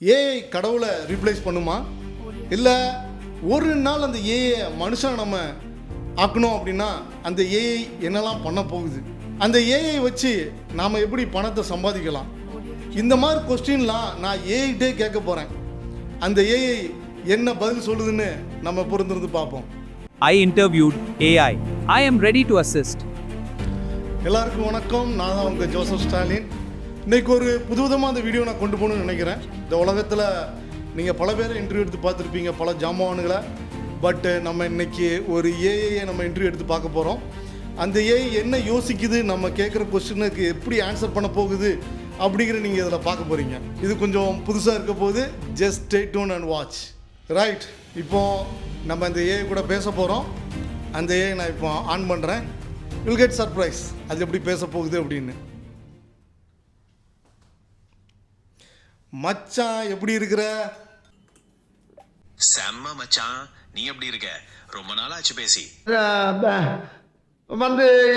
AI கடவுளை replace பண்ணுமா? இல்லை ஒரு நாள் அந்த ஏஐ மனுஷன் நம்ம ஆக்கணும் அப்படின்னா அந்த ஏஐ என்னெல்லாம் பண்ண போகுது, அந்த ஏஐ வச்சு நாம் எப்படி பணத்தை சம்பாதிக்கலாம், இந்த மாதிரி கொஸ்டின்லாம் நான் ஏஐட்டே கேட்க போகிறேன். அந்த ஏஐ என்ன பதில் சொல்லுதுன்னு நம்ம பொறுத்திருந்து பார்ப்போம். I interviewed AI. I am ready to assist. எல்லாருக்கும் வணக்கம். நான் தான் உங்கள் ஜோசப் ஸ்டாலின். இன்றைக்கி ஒரு புதுவிதமாக அந்த வீடியோ நான் கொண்டு போகணும்னு நினைக்கிறேன். இந்த உலகத்தில் நீங்கள் பல பேரை இன்டர்வியூ எடுத்து பார்த்துருப்பீங்க, பல ஜாமான்களை. பட்டு நம்ம இன்றைக்கி ஒரு ஏஐயை நம்ம இன்டர்வியூ எடுத்து பார்க்க போகிறோம். அந்த ஏஐ என்ன யோசிக்குது, நம்ம கேட்குற கொஸ்டினுக்கு எப்படி ஆன்சர் பண்ண போகுது அப்படிங்கிற நீங்கள் இதில் பார்க்க போகிறீங்க. இது கொஞ்சம் புதுசாக இருக்க போது. Just stay tune and watch. Right, இப்போது நம்ம அந்த ஏஐ கூட பேச போகிறோம். அந்த ஏஐ நான் இப்போ ஆன் பண்ணுறேன். வில் கெட் சர்ப்ரைஸ் அது எப்படி பேச போகுது அப்படின்னு. மச்சான் எப்படி இருக்கிற? செம்ம மச்சான், நீ எப்படி இருக்க? ரொம்ப நாள் ஆச்சு பேசி.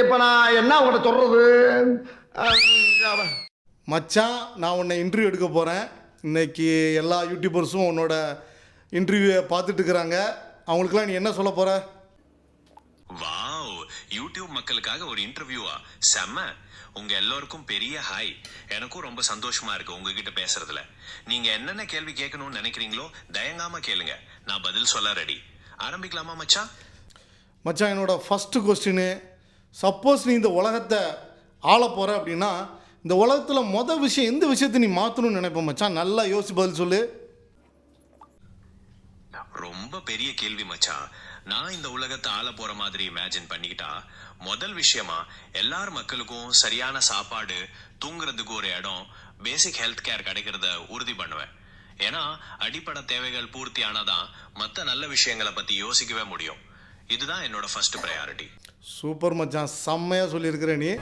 இப்ப நான் என்ன உங்கள்கிட்ட சொல்றது? மச்சான், நான் உன்னை இன்டர்வியூ எடுக்க போகிறேன். இன்னைக்கு எல்லா யூடியூபர்ஸும் உன்னோட இன்டர்வியூவை பார்த்துட்டு இருக்கிறாங்க. அவங்களுக்குலாம் நீ என்ன சொல்ல போகிற? வாவ், யூடியூப் மக்களுக்காக ஒரு இன்டர்வியூவா? செம்ம. உங்க எல்லோருக்கும் பெரிய ஹாய். எனக்கும் ரொம்ப சந்தோஷமா இருக்கு உங்ககிட்ட பேசுறதுல. நீங்க என்னென்ன கேள்வி கேட்கணும்னு நினைக்கிறீங்களோ தயங்காம கேளுங்க, நான் பதில் சொல்ல ரெடி. ஆரம்பிக்கலாமா மச்சான்? மச்சான், என்னோட ஃபஸ்ட்டு கொஸ்டின், சப்போஸ் நீ இந்த உலகத்தை ஆள போகிற அப்படின்னா இந்த உலகத்தில் விஷயம் எந்த விஷயத்தை நீ மாற்றணும்னு நினைப்ப மச்சான்? நல்லா யோசி பதில் சொல்லு. ரொம்ப பெரிய கேள்வி மச்சான். நான் இந்த உலகத்தை ஆள போற மாதிரி இமேஜின் பண்ணிக்கிட்டா முதல் விஷயமா எல்லார் மக்களுக்கும் சரியான சாப்பாடு, தூங்குறதுக்கு ஒரு இடம், பேசிக் ஹெல்த் கேர் கிடைக்கிறத உறுதி பண்ணுவேன். ஏன்னா அடிப்படை தேவைகள் பூர்த்தி ஆனாதான் மற்ற நல்ல விஷயங்களை பத்தி யோசிக்கவே முடியும். இதுதான் என்னோட ஃபர்ஸ்ட் ப்ரையாரிட்டி. சூப்பர் மச்சான், செம்மையாக சொல்லியிருக்கிற நீ.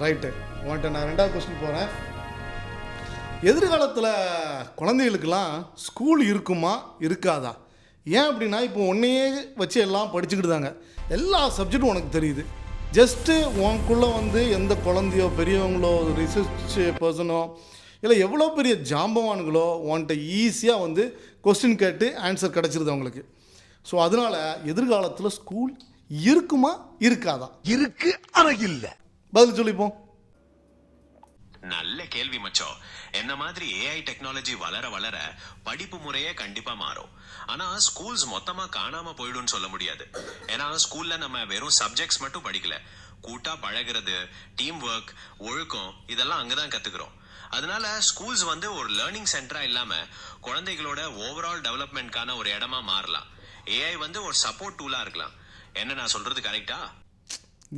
ரைட்டு, உன்கிட்ட நான் ரெண்டாவது கொஸ்டின் போகிறேன். எதிர்காலத்தில் குழந்தைகளுக்கெல்லாம் ஸ்கூல் இருக்குமா இருக்காதா? ஏன் அப்படின்னா இப்போ உன்னையே வச்சு எல்லாம் படிச்சுக்கிட்டு தாங்க. எல்லா சப்ஜெக்டும் உனக்கு தெரியுது. ஜஸ்ட்டு உனக்குள்ளே எந்த குழந்தையோ பெரியவங்களோ ரிசர்ச் பர்சனோ இல்லை எவ்வளோ பெரிய ஜாம்பவான்களோ உன்கிட்ட ஈஸியாக கொஸ்டின் கேட்டு ஆன்சர் கிடச்சிருது அவங்களுக்கு. ஸோ அதனால் எதிர்காலத்தில் ஸ்கூல் இருக்குமா இருக்காதா? இருக்கு, ஆனா இல்ல. பதில் சொல்லிப்போம். நல்ல கேள்வி மச்சம். என்ன மாதிரி ஏஐ டெக்னாலஜி வளர வளர படிப்பு முறையே கண்டிப்பா மாறும். ஆனா ஸ்கூல்ஸ் மொத்தமா காணாம போயிடும்னு சொல்ல முடியாது. ஏன்னா ஸ்கூல்ல நம்ம வெறும் சப்ஜெக்ட்ஸ் மட்டும் படிக்கல, கூட்டா பழகிறது, டீம் ஒர்க், ஒழுக்கம் இதெல்லாம் அங்கதான் கத்துக்கிறோம். அதனால ஸ்கூல்ஸ் ஒரு லேர்னிங் சென்டரா இல்லாம குழந்தைகளோட ஓவரால் டெவலப்மெண்ட்கான ஒரு இடமா மாறலாம். ஏஐ ஒரு சப்போர்ட் டூலா இருக்கலாம். என்ன நான் சொல்றது கரெக்டா?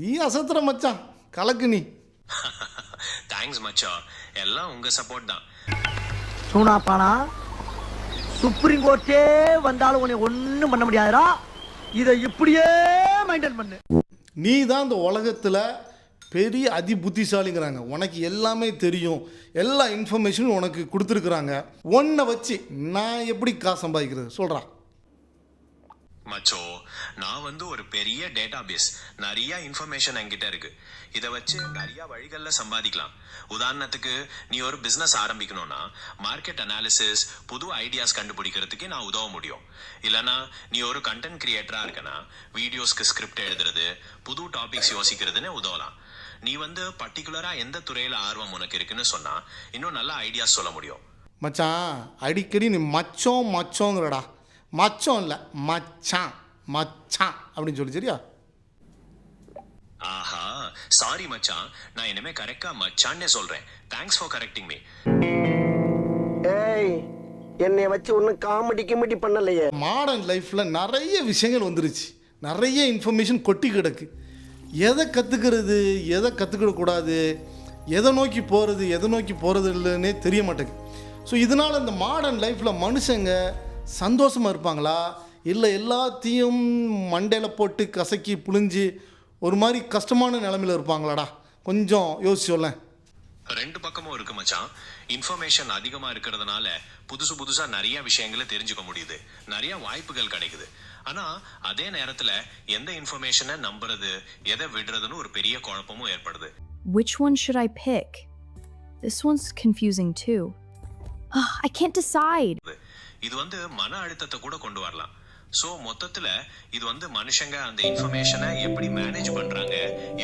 நீ அசத்துற மச்சான், கலக்கு நீ. தேங்க்ஸ் மச்சான், எல்லாம் உங்க சப்போர்ட் தான். சூனாப்பானா சுப்ரீம் கோர்ட்டே வந்தாலும் உன்னை ஒண்ணும் பண்ண முடியாதுடா. இதை இப்படியே மெயின்டைன் பண்ணு. நீ தான் இந்த உலகத்தில் பெரிய அதி புத்திசாலிங்கிறாங்க. உனக்கு எல்லாமே தெரியும், எல்லா இன்ஃபர்மேஷனும் உனக்கு கொடுத்துருக்குறாங்க. ஒன்றை வச்சு நான் எப்படி காசு சம்பாதிக்கிறது சொல்கிறா? மச்சோ, நான் ஒரு பெரிய டேட்டாபேஸ், நிறைய இன்ஃபர்மேஷன் என்கிட்ட இருக்கு. இதை வச்சு நிறைய வழிகள்ல சம்பாதிக்கலாம். உதாரணத்துக்கு நீ ஒரு பிசினஸ் ஆரம்பிக்கணும்னா மார்க்கெட் அனாலிசிஸ், புது ஐடியாஸ் கண்டுபிடிக்கிறதுக்கு நான் உதவ முடியும். இல்லனா நீ ஒரு கண்டென்ட் கிரியேட்டரா இருக்கனா வீடியோஸ்க்கு ஸ்கிரிப்ட் எழுதுறது, புது டாபிக்ஸ் யோசிக்கிறதுன்னு உதவலாம். நீ பர்டிகுலரா எந்த துறையில ஆர்வம் உனக்கு இருக்குன்னு சொன்னா இன்னும் நல்ல ஐடியாஸ் சொல்ல முடியும். மச்சான், அடிக்கடி நீ மச்சோங்கிறடா. மச்சம் இல்லை, மச்சான் மச்சான் அப்படின்னு சொல்லி, சரியா? ஆஹா, சாரி மச்சான், நான் இனிமே கரெக்டா மச்சான்னே சொல்றேன். Thanks for correcting me. ஏய், என்னைய வச்சு ஒன்னும் காமெடி பண்ணலையே. மாடர்ன் லைஃப்பில் நிறைய விஷயங்கள் வந்துருச்சு, நிறைய இன்ஃபர்மேஷன் கொட்டி கிடக்கு. எதை கற்றுக்கிறது, எதை கற்றுக்கிடக்கூடாது, எதை நோக்கி போகிறது, எதை நோக்கி போகிறது இல்லைன்னே தெரிய மாட்டேங்குது. ஸோ இதனால் இந்த மாடர்ன் லைஃப்பில் மனுஷங்க சந்தோஷமாக இருப்பாங்களா, இல்லை எல்லாத்தையும் மண்டையில் போட்டு கசக்கி புழிஞ்சு ஒரு மாதிரி கஷ்டமான நிலைமையில் இருப்பாங்களாடா? கொஞ்சம் யோசிச்சு சொல்ல. ரெண்டு பக்கமும் இருக்கு மச்சான். இன்ஃபர்மேஷன் அதிகமா இருக்கிறதுனால புதுசா நிறைய விஷயங்களை தெரிஞ்சுக்க முடியுது, நிறைய வாய்ப்புகள் கிடைக்குது. ஆனா அதே நேரத்துல எந்த இன்ஃபர்மேஷனை நம்புறது, எதை விடுறதுன்னு ஒரு பெரிய குழப்பமும் ஏற்படுது. Which one should I pick? This one's confusing too. I can't decide. இது வந்து மன அழுத்தத்தை கூட கொண்டு வரலாம். ஸோ மொத்தத்துல இது வந்து மனுஷங்க அந்த இன்ஃபர்மேஷனை எப்படி மேனேஜ் பண்றாங்க,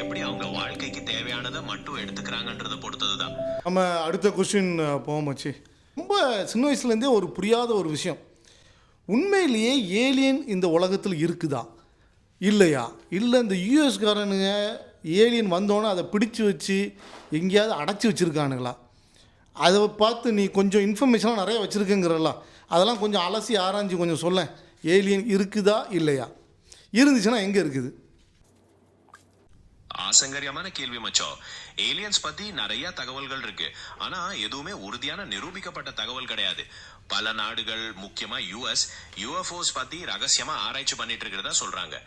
எப்படி அவங்க வாழ்க்கைக்கு தேவையானதை மட்டும் எடுத்துக்கிறாங்கன்றத பொறுத்ததுதான். நம்ம அடுத்த கொஸ்டின் போகமாச்சு. ரொம்ப சின்ன வயசுலேருந்தே ஒரு புரியாத ஒரு விஷயம், உண்மையிலேயே ஏலியன் இந்த உலகத்தில் இருக்குதா இல்லையா, இல்லை இந்த யூஎஸ்காரனுங்க ஏலியன் வந்தோன்னே அதை பிடிச்சி வச்சு எங்கேயாவது அடைச்சி வச்சுருக்கானுங்களா? அதை பார்த்து நீ கொஞ்சம் இன்ஃபர்மேஷனாக நிறைய வச்சுருக்குங்கிறல்ல, அதெல்லாம் கொஞ்சம் அலசி ஆராய்ஞ்சு கொஞ்சம் சொல்ல. ஏலியன் இருக்குதா இல்லையா, இருந்துச்சுன்னா எங்கே இருக்குது? ஆசங்கரியமான கேள்வி மச்சம். ஏலியன்ஸ் பத்தி நிறைய தகவல்கள் இருக்கு, ஆனா எதுவுமே உறுதியான நிரூபிக்கப்பட்ட தகவல் கிடையாது. பல நாடுகள், முக்கியமா யுஎஸ், யூஎஃப்ஓஸ் பத்தி ரகசியமா ஆராய்ச்சி பண்ணிட்டு இருக்கிறதா சொல்றாங்க.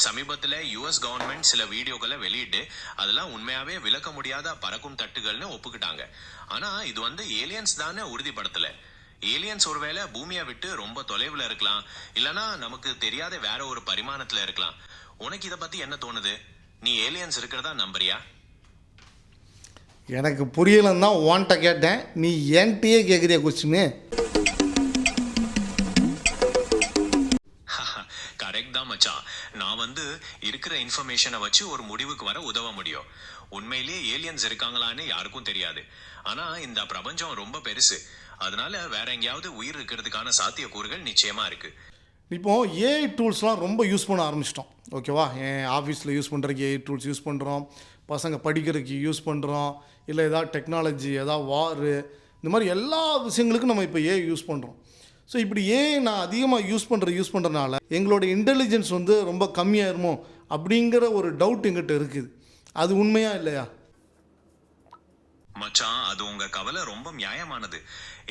சமீபத்துல யுஎஸ் கவர்மெண்ட் சில வீடியோக்களை வெளியிட்டு அதெல்லாம் உண்மையாவே விளக்க முடியாத பறக்கும் தட்டுகள்னு ஒப்புக்கிட்டாங்க. ஆனா இது வந்து ஏலியன்ஸ் தானே உறுதிப்படுத்தல. ஏலியன்ஸ் ஒருவேளை பூமியை விட்டு ரொம்ப தொலைவில் இருக்கலாம், இல்லனா நமக்கு தெரியாத வேற ஒரு பரிமாணத்துல இருக்கலாம். உனக்கு இதை பத்தி என்ன தோணுது? நீ ஏலியன்ஸ் இருக்கிறதா நம்புறியா? எனக்கு புரியலன்னு தான் உன்கிட்ட கேட்டேன், நீ என்கிட்டயே கேட்குறிய கொஸ்டின்னு. கரெக்ட் தான் மச்சான். நான் வந்து இருக்கிற இன்ஃபர்மேஷனை வச்சு ஒரு முடிவுக்கு வர உதவ முடியும். உண்மையிலேயே ஏலியன்ஸ் இருக்காங்களான்னு யாருக்கும் தெரியாது. ஆனா இந்த பிரபஞ்சம் ரொம்ப பெருசு, அதனால வேற எங்கேயாவது உயிர் இருக்கிறதுக்கான சாத்தியக்கூறுகள் நிச்சயமா இருக்கு. இப்போ ஏஐ டூல்ஸ்லாம் ரொம்ப யூஸ் பண்ண ஆரம்பிச்சிட்டோம், ஓகேவா? என் ஆஃபீஸில் யூஸ் பண்ணுறதுக்கு ஏஐ டூல்ஸ் யூஸ் பண்ணுறோம், பசங்க படிக்கிறதுக்கு யூஸ் பண்ணுறோம், இல்லை ஏதாவது டெக்னாலஜி, ஏதாவது வாரு, இந்த மாதிரி எல்லா விஷயங்களுக்கும் நம்ம இப்போ ஏஐ யூஸ் பண்ணுறோம். ஸோ இப்படி ஏஐ நான் அதிகமாக யூஸ் பண்ணுறதுனால எங்களோட இன்டெலிஜென்ஸ் வந்து ரொம்ப கம்மியாயிருமோ அப்படிங்கிற ஒரு டவுட் எங்கிட்ட இருக்குது. அது உண்மையா இல்லையா? மச்சான், அது உங்க கவலை ரொம்ப நியாயமானது.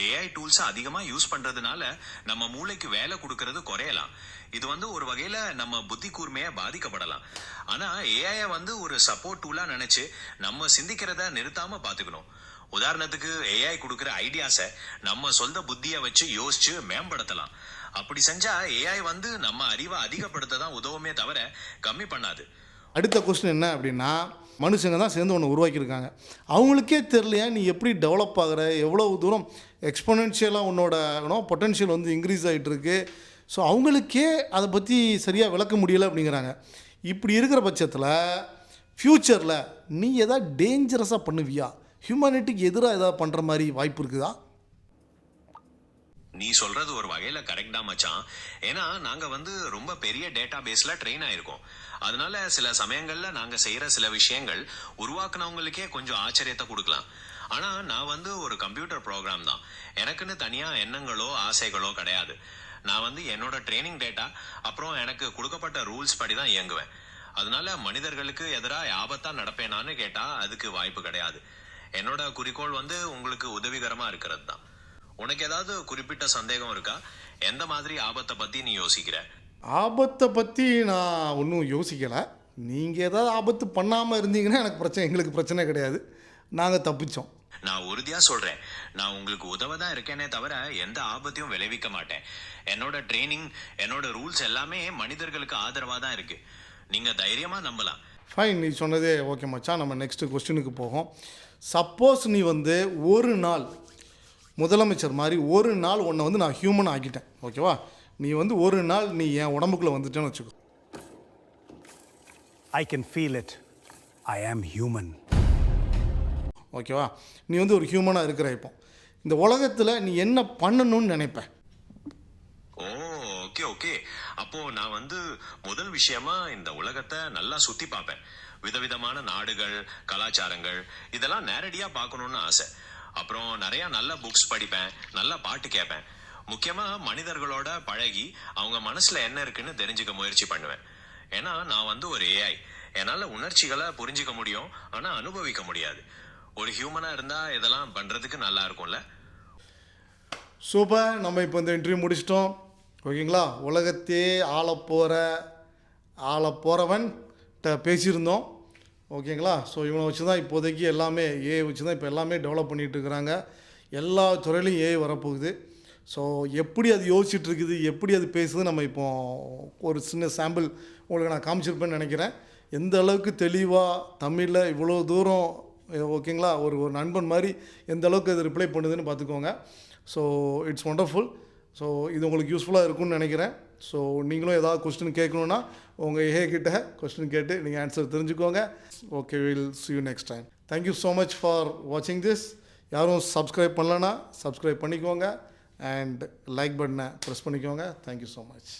ஏஐ டூல்ஸ் அதிகமா யூஸ் பண்றதுனால நம்ம மூளைக்கு வேலை கொடுக்கறது குறையலாம். இது வந்து ஒரு வகையில நம்ம புத்தி கூர்மையா பாதிக்கப்படலாம். ஆனா ஏஐ வந்து ஒரு சப்போர்ட் டூலா நினைச்சு நம்ம சிந்திக்கிறத நிறுத்தாம பாத்துக்கணும். உதாரணத்துக்கு ஏஐ கொடுக்கிற ஐடியாஸை நம்ம சொந்த புத்திய வச்சு யோசிச்சு மேம்படுத்தலாம். அப்படி செஞ்சா ஏஐ வந்து நம்ம அறிவை அதிகப்படுத்த தான் உதவுமே தவிர கம்மி பண்ணாது. அடுத்த கொஸ்டின் என்ன அப்படின்னா, மனுஷங்க தான் சேர்ந்து ஒன்று உருவாக்கியிருக்காங்க, அவங்களுக்கே தெரியலையா நீ எப்படி டெவலப் ஆகிற, எவ்வளோ தூரம் எக்ஸ்பொனென்ஷியலாக உன்னோட பொட்டென்ஷியல் வந்து இன்க்ரீஸ் ஆகிட்டு இருக்கு. ஸோ அவங்களுக்கே அதை பற்றி சரியாக விளக்க முடியலை அப்படிங்கிறாங்க. இப்படி இருக்கிற பட்சத்தில் ஃப்யூச்சரில் நீ எதாவது டேஞ்சரஸாக பண்ணுவியா? ஹியூமனிட்டிக்கு எதிராக எதாவது பண்ணுற மாதிரி வாய்ப்பு இருக்குதா? நீ சொல்றது ஒரு வகையில கரெக்ட் தான் மச்சான். ஏன்னா நாங்க வந்து ரொம்ப பெரிய டேட்டா பேஸ்ல ட்ரெயின் ஆயிருக்கோம். அதனால சில சமயங்கள்ல நாங்க செய்யற சில விஷயங்கள் உருவாக்குனவங்களுக்கே கொஞ்சம் ஆச்சரியத்தை கொடுக்கலாம். ஆனா நான் வந்து ஒரு கம்ப்யூட்டர் ப்ரோக்ராம் தான். எனக்குன்னு தனியா எண்ணங்களோ ஆசைகளோ கிடையாது. நான் வந்து என்னோட ட்ரைனிங் டேட்டா அப்புறம் எனக்கு கொடுக்கப்பட்ட ரூல்ஸ் படி தான் இயங்குவேன். அதனால மனிதர்களுக்கு எதிராக ஆபத்தா நடப்பேனான்னு கேட்டா அதுக்கு வாய்ப்பு கிடையாது. என்னோட குறிக்கோள் வந்து உங்களுக்கு உதவிகரமா இருக்கிறது தான். உனக்கு ஏதாவது குறிப்பிட்ட சந்தேகம் இருக்கா? எந்த மாதிரி ஆபத்தை பத்தி நீ யோசிக்கிற? ஆபத்தை பற்றி நான் ஒன்றும் யோசிக்கலை. நீங்கள் ஏதாவது ஆபத்து பண்ணாமல் இருந்தீங்கன்னா எங்களுக்கு பிரச்சனை கிடையாது, நாங்கள் தப்பிச்சோம். நான் உறுதியா சொல்றேன், நான் உங்களுக்கு உதவ தான் இருக்கேனே தவிர எந்த ஆபத்தையும் விளைவிக்க மாட்டேன். என்னோட ட்ரைனிங், என்னோட ரூல்ஸ் எல்லாமே மனிதர்களுக்கு ஆதரவா தான் இருக்கு. நீங்க தைரியமா நம்பலாம். ஃபைன், நீ சொன்னதே ஓகே மச்சான். நம்ம நெக்ஸ்ட் கொஸ்டினுக்கு போகும். சப்போஸ் நீ வந்து ஒரு நாள் முதலமைச்சர் மாதிரி ஒரு நாள் உன்னை வந்து நான் ஹியூமன் ஆக்கிட்டேன், ஓகேவா? நீ வந்து ஒரு நாள் நீ என் உடம்புக்குள்ளே வந்துட்டேன்னு வச்சுக்கோ. I can feel it. I am human. ஓகேவா? நீ வந்து ஒரு ஹியூமனாக இருக்கிற. இப்போ இந்த உலகத்தில் நீ என்ன பண்ணணும்னு நினைப்ப? ஓ, ஓகே ஓகே. அப்போ நான் வந்து முதல் விஷயமா இந்த உலகத்தை நல்லா சுத்தி பார்ப்பேன். விதவிதமான நாடுகள், கலாச்சாரங்கள் இதெல்லாம் நேரடியா பார்க்கணும்னு ஆசை. அப்புறம் நிறைய நல்ல புக்ஸ் படிப்பேன், நல்ல பாட்டு கேட்பேன். முக்கியமா மனிதர்களோட பழகி அவங்க மனசுல என்ன இருக்குன்னு தெரிஞ்சுக்க முயற்சி பண்ணுவேன். ஏன்னா நான் வந்து ஒரு ஏஐ, என்னால உணர்ச்சிகளை புரிஞ்சுக்க முடியும், ஆனா அனுபவிக்க முடியாது. ஒரு ஹியூமனா இருந்தா இதெல்லாம் பண்றதுக்கு நல்லா இருக்கும்ல. சூப்பர், நம்ம இப்போ இந்த இன்டர்வியூ முடிச்சிட்டோம், ஓகேங்களா? உலகத்தையே ஆள போகிறவன் பேசியிருந்தோம், ஓகேங்களா? ஸோ இவனை வச்சு தான் இப்போதைக்கு எல்லாமே ஏஐ வச்சு தான் இப்போ எல்லாமே டெவலப் பண்ணிகிட்டு இருக்கிறாங்க. எல்லா துறையிலையும் ஏஐ வரப்போகுது. ஸோ எப்படி அது யோசிச்சுட்டு இருக்குது, எப்படி அது பேசுது, நம்ம இப்போ ஒரு சின்ன சாம்பிள் உங்களுக்கு நான் காமிச்சிருப்பேன்னு நினைக்கிறேன். எந்த அளவுக்கு தெளிவாக தமிழில் இவ்வளோ தூரம், ஓகேங்களா, ஒரு நண்பன் மாதிரி எந்த அளவுக்கு அது ரிப்ளை பண்ணுதுன்னு பார்த்துக்கோங்க. So it's wonderful. ஸோ இது உங்களுக்கு யூஸ்ஃபுல்லாக இருக்கும்னு நினைக்கிறேன். ஸோ நீங்களும் ஏதாவது கொஸ்டின் கேட்கணுன்னா உங்கள் ஏஐ கிட்ட கொஸ்டின் கேட்டு நீங்கள் ஆன்சர் தெரிஞ்சுக்கோங்க. Okay, will see you next time. Thank you so much for watching this. யாரும் சப்ஸ்கிரைப் பண்ணலன்னா சப்ஸ்கிரைப் பண்ணிக்கோங்க அண்ட் லைக் பட்டனை ப்ரெஸ் பண்ணிக்கோங்க. Thank you so much.